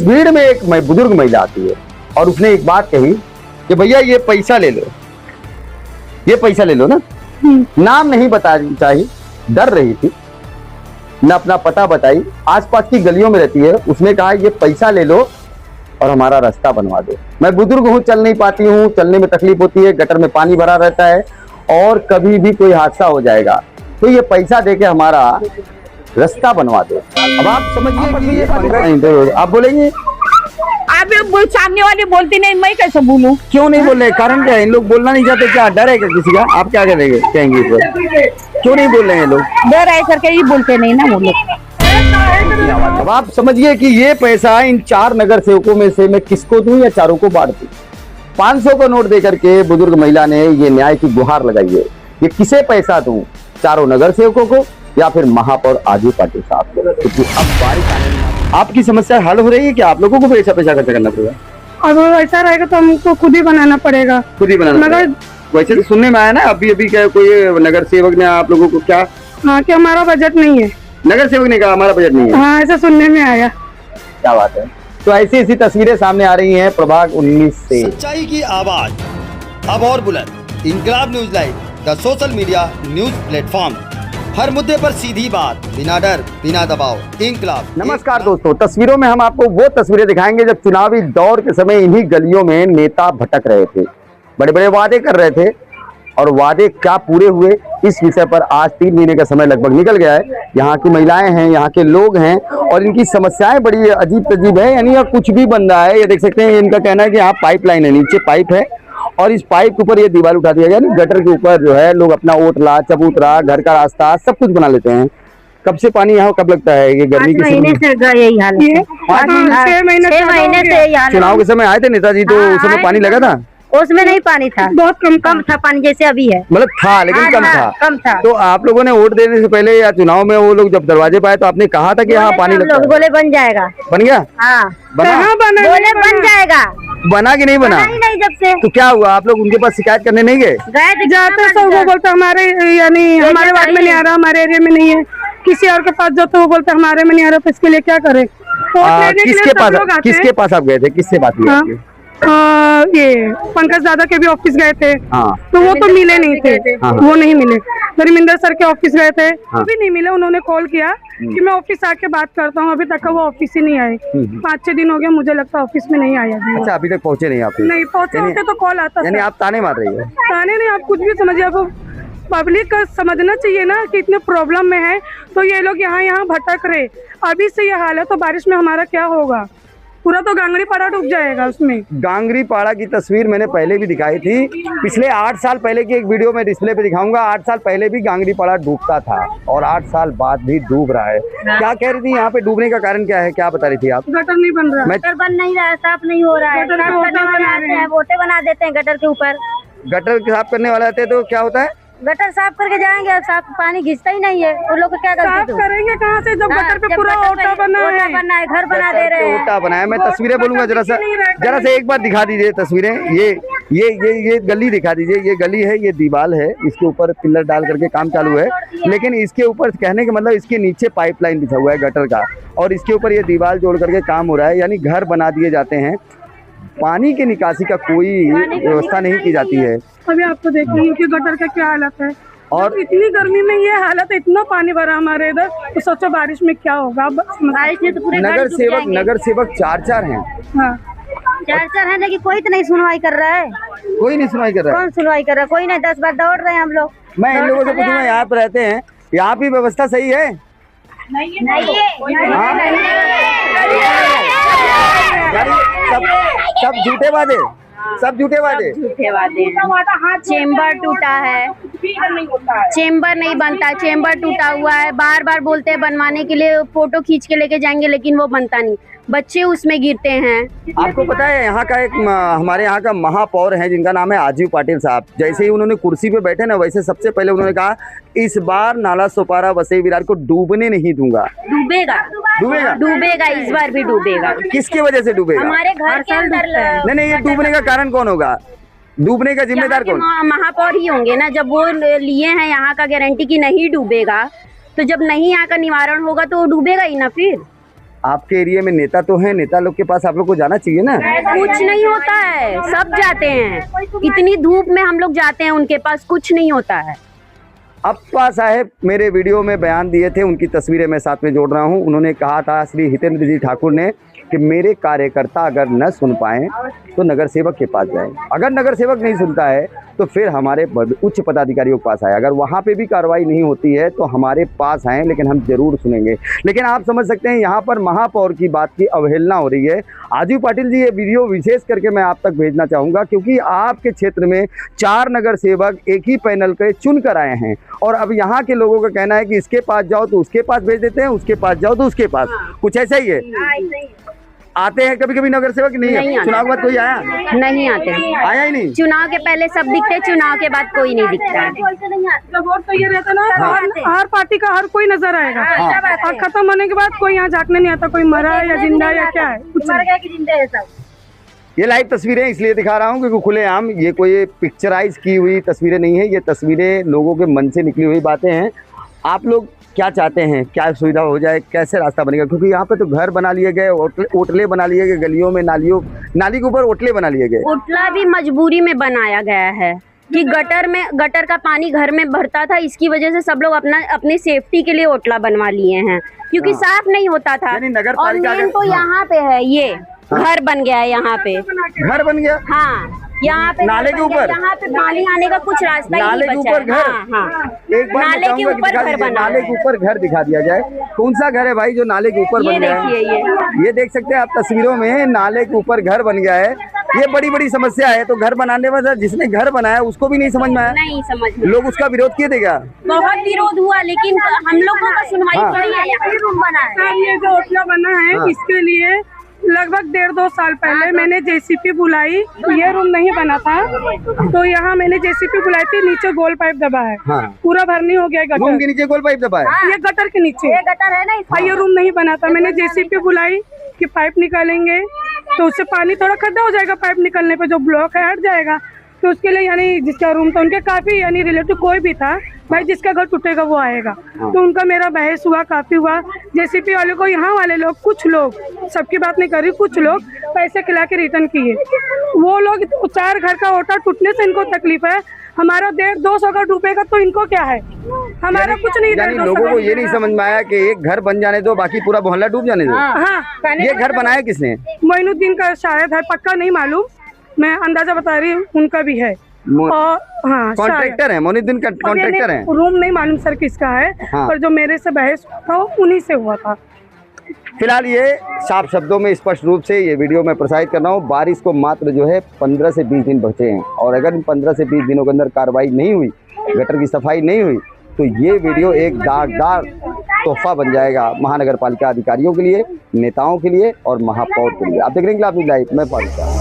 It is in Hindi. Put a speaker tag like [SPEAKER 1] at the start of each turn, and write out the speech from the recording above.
[SPEAKER 1] भीड़ में एक बुजुर्ग महिला आती है और उसने एक बात कही कि भैया ये पैसा ले लो, ये पैसा ले लो ना। नाम नहीं बतानी चाहिए, डर रही थी, न अपना पता बताई, आसपास की गलियों में रहती है। उसने कहा ये पैसा ले लो और हमारा रास्ता बनवा दो। मैं बुजुर्ग हूँ, चल नहीं पाती हूँ, चलने में तकलीफ होती है, गटर में पानी भरा रहता है और कभी भी कोई हादसा हो जाएगा, तो ये पैसा देके हमारा रास्ता बनवा दो। अब आप समझिए कि ये आप बोलेंगे,
[SPEAKER 2] आप सामने वाली बोलती नहीं, मैं कैसे बोलूं?
[SPEAKER 1] क्यों नहीं बोल रहे? कारण क्या है? इन लोग बोलना नहीं चाहते क्या? डर है क्या किसी का? आप क्या करेंगे, कहेंगे इस पर? क्यों नहीं बोल रहे हैं लोग?
[SPEAKER 2] डर है करके ही बोलते नहीं ना वो लोग।
[SPEAKER 1] अब आप समझिए कि ये पैसा इन 4 नगर सेवकों में से मैं किसको दूं या चारों को बांट दूं? 500 का नोट देकर के बुजुर्ग महिला ने ये न्याय की गुहार लगाई है। ये किसे पैसा दूं? चारों नगर सेवकों को या फिर महापौर आजू पाटिल साहब को? क्योंकि अब बारिश आने में आपकी समस्या हल हो रही है कि आप लोगों को पैसा खर्चा करना पड़ेगा?
[SPEAKER 3] अब ऐसा रहेगा तो हमको खुद ही बनाना पड़ेगा।
[SPEAKER 1] खुद ही बनाना
[SPEAKER 3] मगर
[SPEAKER 1] वैसे तो सुनने में आया ना अभी क्या कोई नगर सेवक ने आप लोगों को क्या?
[SPEAKER 3] हाँ कि हमारा बजट नहीं है।
[SPEAKER 1] नगर सेवक ने कहा हमारा बजट नहीं है?
[SPEAKER 3] हाँ ऐसा सुनने में आया।
[SPEAKER 1] क्या बात है। तो ऐसी तस्वीरें सामने आ रही हैं प्रभाग 19 से।
[SPEAKER 4] सच्चाई की आवाज अब और बुलंद। Inquilab news live, the social media news platform. हर मुद्दे पर सीधी बात, बिना डर बिना दबाव। इंकलाब।
[SPEAKER 1] नमस्कार दोस्तों, तस्वीरों में हम आपको वो तस्वीरें दिखाएंगे जब चुनावी दौर के समय इन्हीं गलियों में नेता भटक रहे थे, बड़े बड़े वादे कर रहे थे और वादे क्या पूरे हुए, इस विषय पर आज 3 महीने का समय लगभग निकल गया है। यहाँ की महिलाएं हैं, यहाँ के लोग हैं और इनकी समस्याएं बड़ी अजीब तजीब है। यानी यहाँ कुछ भी बन रहा है। ये देख सकते हैं, इनका कहना है कि यहाँ पाइपलाइन है, नीचे पाइप है और इस पाइप के ऊपर ये दीवार उठा दिया गया। यानी गटर के ऊपर जो है लोग अपना ओटला, चबूतरा, घर का रास्ता सब कुछ बना लेते हैं। कब से पानी यहाँ कब लगता है? ये गर्मी के समय
[SPEAKER 2] यही हाल है।
[SPEAKER 3] 6 महीने
[SPEAKER 2] से यही हाल।
[SPEAKER 1] चुनाव के समय आए थे नेताजी, तो उस समय पानी लगा था?
[SPEAKER 2] उसमें नहीं पानी था, बहुत कम था पानी, जैसे अभी है।
[SPEAKER 1] मतलब था लेकिन कम था। तो आप लोगों ने वोट देने से पहले या चुनाव में वो लोग जब दरवाजे पे आए तो आपने कहा था कि यहाँ पानी लगता है?
[SPEAKER 2] बोले बन जाएगा।
[SPEAKER 1] बन गया?
[SPEAKER 2] हाँ
[SPEAKER 1] बना?
[SPEAKER 2] बोले बन जाएगा।
[SPEAKER 1] बना कि नहीं बना?
[SPEAKER 2] नहीं जब से।
[SPEAKER 1] तो क्या हुआ, आप लोग उनके पास शिकायत करने नहीं गए?
[SPEAKER 3] जाते सब वो बोलते हमारे यानी हमारे वार्ड में नहीं आ रहा, हमारे एरिया में नहीं है। किसी और के पास जाते वो बोलते हमारे में नहीं आ रहा, तो इसके लिए क्या करें?
[SPEAKER 1] किसके पास आप गए थे? किससे बात हुई आपकी?
[SPEAKER 3] ये पंकज दादा के भी ऑफिस गए थे।
[SPEAKER 1] हाँ।
[SPEAKER 3] तो वो तो मिले नहीं थे।
[SPEAKER 1] हाँ।
[SPEAKER 3] वो नहीं मिले। धर्मेंद्र सर के ऑफिस गए थे। वो भी नहीं मिले। उन्होंने कॉल किया कि मैं ऑफिस आके बात करता हूँ, अभी तक वो ऑफिस ही नहीं आए। 5-6 दिन हो गए, मुझे लगता है ऑफिस में नहीं आया।
[SPEAKER 1] अच्छा, अभी तक पहुँचे नहीं आप?
[SPEAKER 3] नहीं पहुँचे होते तो कॉल आता।
[SPEAKER 1] यानी आप ताने मार रही है?
[SPEAKER 3] ताने नहीं, आप कुछ भी समझिए। आपको पब्लिक का समझना चाहिए ना कि इतने प्रॉब्लम में है, तो ये लोग यहाँ भटक रहे। अभी से ये हाल है तो बारिश में हमारा क्या होगा? पूरा तो गांगड़ी पाड़ा डूब जाएगा उसमें।
[SPEAKER 1] गांगड़ी पाड़ा की तस्वीर मैंने पहले भी दिखाई थी, पिछले 8 साल पहले की एक वीडियो में डिस्प्ले पे दिखाऊंगा। 8 साल पहले भी गांगड़ी पाड़ा डूबता था और 8 साल बाद भी डूब रहा है। क्या कह रही थी यहाँ पे डूबने का कारण क्या है? क्या बता रही थी आप?
[SPEAKER 3] गटर नहीं बन रहा।
[SPEAKER 2] गटर बन नहीं रहा है, साफ नहीं हो रहा है। वोटे बना देते हैं गटर के ऊपर।
[SPEAKER 1] गटर साफ करने वाले आते हैं तो क्या होता है?
[SPEAKER 2] गटर साफ करके जाएंगे, अब साफ पानी घिसता ही नहीं है। उन लोग को क्या
[SPEAKER 3] साफ करेंगे कहाँ से जब गटर पे पूरा ओटा बना है,
[SPEAKER 2] घर बना दे रहे हैं।
[SPEAKER 1] ओटा बनाया। मैं तस्वीरें बोलूंगा, जरा सा एक बार दिखा दीजिए तस्वीरें। ये गली दिखा दीजिए। ये गली है, ये दीवार है, इसके ऊपर पिलर डाल करके काम चालू है, लेकिन इसके ऊपर कहने का मतलब इसके नीचे पाइपलाइन बिछा हुआ है गटर का और इसके ऊपर ये दीवार जोड़ करके काम हो रहा है। यानी घर बना दिए जाते हैं, पानी की निकासी का कोई व्यवस्था नहीं की जाती है।
[SPEAKER 3] अभी आपको देखेंगे कि गटर का क्या हालत है और इतनी गर्मी में ये हालत है, इतना पानी भरा हमारे इधर, तो सोचो बारिश में क्या होगा।
[SPEAKER 2] बारिश में तो पूरे
[SPEAKER 1] नगर सेवक 4 हैं।
[SPEAKER 3] हाँ
[SPEAKER 2] 4 है, लेकिन कोई तो नहीं सुनवाई कर रहा है।
[SPEAKER 1] कोई नहीं सुनवाई कर रहा है?
[SPEAKER 2] कौन सुनवाई कर रहा है? कोई नहीं। 10 बार दौड़ रहे हैं हम लोग।
[SPEAKER 1] मैं इन लोगों से पूछूंगा, यहाँ पे रहते हैं, यहाँ की व्यवस्था सही है? सब झूठे वादे, सब झूठे वादे।
[SPEAKER 2] चेम्बर टूटा है, चेम्बर नहीं बनता, चेम्बर टूटा हुआ है। बार बार बोलते हैं बनवाने के लिए, फोटो खींच के लेके जाएंगे, लेकिन वो बनता नहीं। बच्चे उसमें गिरते हैं।
[SPEAKER 1] आपको पता है यहाँ का एक हमारे यहाँ का महापौर है जिनका नाम है आजू पाटिल साहब। जैसे ही उन्होंने कुर्सी पे बैठे ना, वैसे सबसे पहले उन्होंने कहा इस बार नाला सोपारा वसई विरार को डूबने नहीं दूंगा।
[SPEAKER 2] डूबेगा,
[SPEAKER 1] डूबेगा,
[SPEAKER 2] डूबेगा, इस बार भी डूबेगा।
[SPEAKER 1] किसकी वजह से डूबेगा?
[SPEAKER 2] हमारे घर के अंदर।
[SPEAKER 1] नहीं, ये डूबने का कारण कौन होगा? डूबने का जिम्मेदार कौन?
[SPEAKER 2] महापौर ही होंगे ना। जब वो लिए हैं यहाँ का गारंटी की नहीं डूबेगा, तो जब नहीं यहाँ का निवारण होगा तो वो डूबेगा ही ना। फिर
[SPEAKER 1] आपके एरिया में नेता तो हैं, नेता लोग के पास आप लोग को जाना चाहिए ना।
[SPEAKER 2] कुछ नहीं होता है, सब जाते हैं, इतनी धूप में हम लोग जाते हैं उनके पास, कुछ नहीं होता है।
[SPEAKER 1] अप्पा साहब मेरे वीडियो में बयान दिए थे, उनकी तस्वीरें मैं साथ में जोड़ रहा हूं। उन्होंने कहा था, श्री हितेंद्र जी ठाकुर ने, कि मेरे कार्यकर्ता अगर न सुन पाएं तो नगर सेवक के पास जाएं। अगर नगर सेवक नहीं सुनता है तो फिर हमारे उच्च पदाधिकारियों के पास आए। अगर वहाँ पे भी कार्रवाई नहीं होती है तो हमारे पास आएँ, लेकिन हम जरूर सुनेंगे। लेकिन आप समझ सकते हैं यहाँ पर महापौर की बात की अवहेलना हो रही है। आजू पाटिल जी, ये वीडियो विशेष करके मैं आप तक भेजना चाहूँगा, क्योंकि आपके क्षेत्र में 4 नगर सेवक एक ही पैनल के चुन कर आए हैं, और अब यहाँ के लोगों का कहना है कि इसके पास जाओ तो उसके पास भेज देते हैं, उसके पास जाओ तो उसके पास। कुछ ऐसा ही है। आते हैं कभी कभी नगर सेवक? नहीं
[SPEAKER 2] नहीं
[SPEAKER 1] है। चुनाव के बाद कोई आया?
[SPEAKER 2] नहीं आते,
[SPEAKER 1] आया ही नहीं।
[SPEAKER 2] चुनाव के पहले सब दिखते, चुनाव के बाद कोई नहीं दिखता है।
[SPEAKER 3] जब वोट तो ये रहता ना, हर पार्टी का हर कोई नजर आएगा, और खत्म होने के बाद कोई यहाँ झाँकने नहीं आता, कोई मरा है या जिंदा या क्या है, कुछ मर गया कि जिंदा है सब।
[SPEAKER 1] ये लाइव तस्वीरें इसलिए दिखा रहा हूँ क्योंकि खुलेआम, ये कोई पिक्चराइज की हुई तस्वीरें नहीं है, ये तस्वीरें लोगों के मन से निकली हुई बातें हैं। आप लोग क्या चाहते हैं, क्या सुविधा हो जाए, कैसे रास्ता बनेगा? क्योंकि यहाँ पे तो घर बना लिए गए, ओटले बना लिए गए, गलियों में नाली के ऊपर ओटले बना लिए गए।
[SPEAKER 2] ओटला भी मजबूरी में बनाया गया है कि गटर का पानी घर में भरता था, इसकी वजह से सब लोग अपने सेफ्टी के लिए ओटला बनवा लिए हैं, क्योंकि साफ नहीं होता था। और मेन तो यहाँ पे है, ये घर बन गया है, यहाँ पे
[SPEAKER 1] घर बन गया।
[SPEAKER 2] हाँ, यहाँ पे
[SPEAKER 1] नाले के ऊपर,
[SPEAKER 2] यहाँ पे पानी आने का कुछ रास्ता ही नहीं बचा है। हाँ, हाँ।
[SPEAKER 1] एक बार
[SPEAKER 2] नाले के ऊपर घर बना,
[SPEAKER 1] नाले के ऊपर घर दिखा दिया जाए। कौन सा घर है भाई जो नाले के ऊपर बन गया है? ये देख सकते हैं आप तस्वीरों में, नाले के ऊपर घर बन गया है। ये बड़ी बड़ी समस्या है। तो घर बनाने में जिसने घर बनाया उसको भी नहीं समझ में आया,
[SPEAKER 2] नहीं समझ में।
[SPEAKER 1] लोग उसका विरोध किए थे क्या?
[SPEAKER 2] बहुत विरोध हुआ, लेकिन हम लोगों का सुनवाई थोड़ी है। यहाँ रूम बना है,
[SPEAKER 3] ये जो ओटला बना है, इसके लिए लगभग 1.5-2 साल पहले मैंने जेसीपी बुलाई। ये रूम नहीं बना था, तो यहाँ मैंने जेसीपी बुलाई थी। नीचे गोल पाइप दबा है, पूरा भरनी हो गया गटर।
[SPEAKER 1] रूम के नीचे गोल पाइप दबा है?
[SPEAKER 3] ये गटर के नीचे, ये गटर है ना, ये रूम नहीं बना था। मैंने जेसीपी बुलाई कि पाइप निकालेंगे तो उससे पानी थोड़ा खड्डा हो जाएगा, पाइप निकलने पे जो ब्लॉक है हट जाएगा। तो उसके लिए यानी जिसका रूम था, उनके काफी यानी रिलेटिव कोई भी था, भाई जिसका घर टूटेगा वो आएगा। तो उनका मेरा बहस हुआ, काफी हुआ। जेसीपी वाले को यहाँ वाले लोग, कुछ लोग, सबकी बात नहीं कर रही, कुछ लोग पैसे खिला के रिटर्न किए। वो लोग 4 घर का ओटा टूटने से इनको तकलीफ है, हमारा 150-200 का डूबेगा तो इनको क्या है, हमारा कुछ नहीं।
[SPEAKER 1] यानी लोगों को ये नहीं समझ में आया कि एक घर बन जाने दो, बाकी पूरा मोहल्ला डूब जाने दो।
[SPEAKER 3] हाँ,
[SPEAKER 1] ये घर बनाया किसने?
[SPEAKER 3] मोइनुद्दीन का शायद है, पक्का नहीं मालूम, मैं अंदाजा बता रही हूँ, उनका भी है। और हाँ,
[SPEAKER 1] कॉन्ट्रैक्टर है, मोइनुद्दीन का कॉन्ट्रैक्टर है।
[SPEAKER 3] रूम नहीं मालूम सर किसका है, पर जो मेरे से बहस था उन्हीं से हुआ था।
[SPEAKER 1] फिलहाल ये साफ शब्दों में स्पष्ट रूप से ये वीडियो मैं प्रसारित कर रहा हूँ। बारिश को मात्र जो है 15 से 20 दिन बचे हैं, और अगर इन 15 से 20 दिनों के अंदर कार्रवाई नहीं हुई, गटर की सफाई नहीं हुई, तो ये वीडियो एक दागदार तोहफा बन जाएगा महानगर पालिका अधिकारियों के लिए, नेताओं के लिए और महापौर के लिए। आप देख रहे हैं लाइव, मैं फारूक।